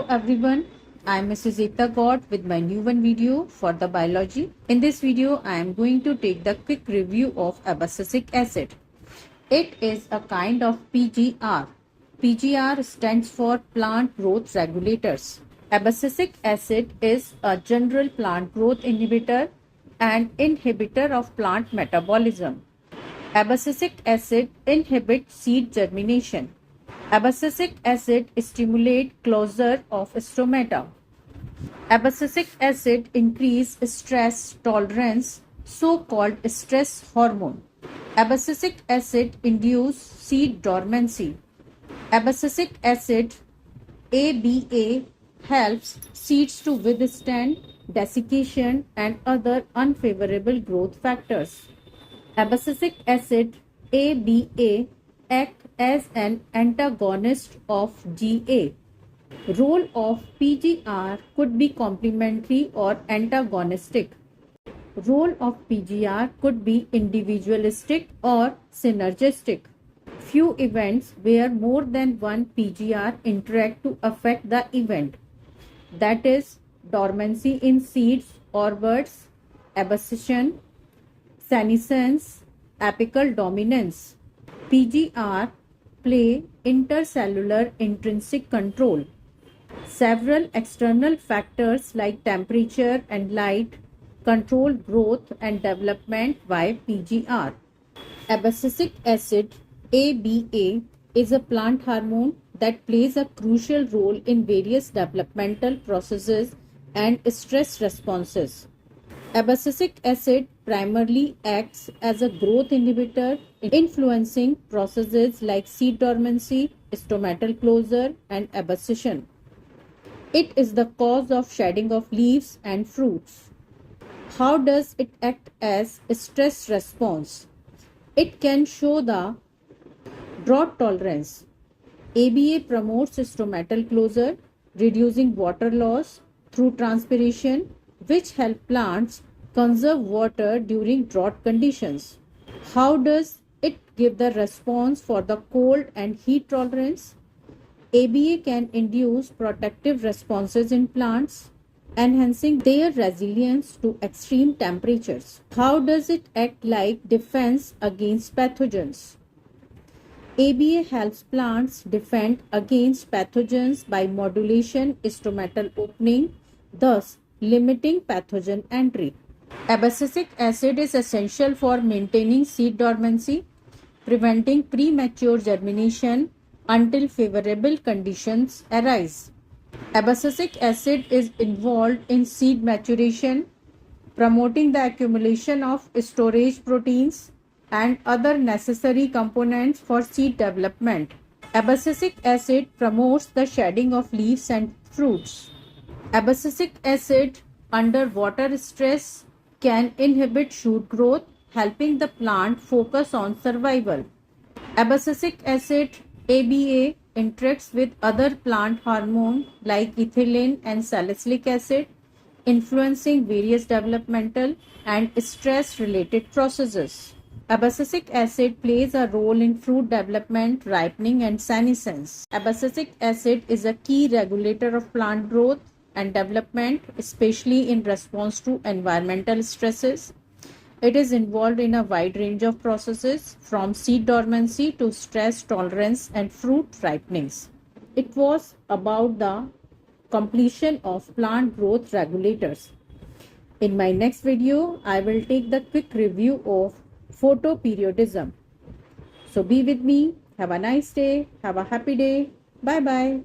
Hello everyone, I am Mrs. Ekta God with my new one video for the biology. In this video, I am going to take the quick review of abscisic acid. It is a kind of PGR. PGR stands for plant growth regulators. Abscisic acid is a general plant growth inhibitor and inhibitor of plant metabolism. Abscisic acid inhibits seed germination. Abscisic acid stimulates closure of stomata. Abscisic acid increases stress tolerance, so-called stress hormone. Abscisic acid induces seed dormancy. Abscisic acid ABA helps seeds to withstand desiccation and other unfavorable growth factors. Abscisic acid ABA acts as an antagonist of GA. Role of PGR could be complementary or antagonistic. Role of PGR could be individualistic or synergistic. Few events where more than one PGR interact to affect the event. That is dormancy in seeds or buds, abscission, senescence, apical dominance. PGR play intercellular intrinsic control. Several external factors like temperature and light control growth and development by PGR. Abscisic acid ABA is a plant hormone that plays a crucial role in various developmental processes and stress responses. Abscisic acid primarily acts as a growth inhibitor, influencing processes like seed dormancy, stomatal closure, and abscission. It is the cause of shedding of leaves and fruits. How does it act as a stress response? It can show the drought tolerance. ABA promotes stomatal closure, reducing water loss through transpiration, which help plants conserve water during drought conditions. How does it give the response for the cold and heat tolerance? ABA can induce protective responses in plants, enhancing their resilience to extreme temperatures. How does it act like defense against pathogens? ABA helps plants defend against pathogens by modulation stomatal opening, thus limiting pathogen entry. Abscisic acid is essential for maintaining seed dormancy, preventing premature germination until favorable conditions arise. Abscisic acid is involved in seed maturation, promoting the accumulation of storage proteins and other necessary components for seed development. Abscisic acid promotes the shedding of leaves and fruits. Abscisic acid under water stress can inhibit shoot growth, helping the plant focus on survival. Abscisic acid ABA interacts with other plant hormones like ethylene and salicylic acid, influencing various developmental and stress-related processes. Abscisic acid plays a role in fruit development, ripening, and senescence. Abscisic acid is a key regulator of plant growth and development, especially in response to environmental stresses. It is involved in a wide range of processes from seed dormancy to stress tolerance and fruit ripenings. It was about the completion of plant growth regulators. In my next video, I will take the quick review of photoperiodism. So be with me. Have a nice day. Have a happy day. Bye bye.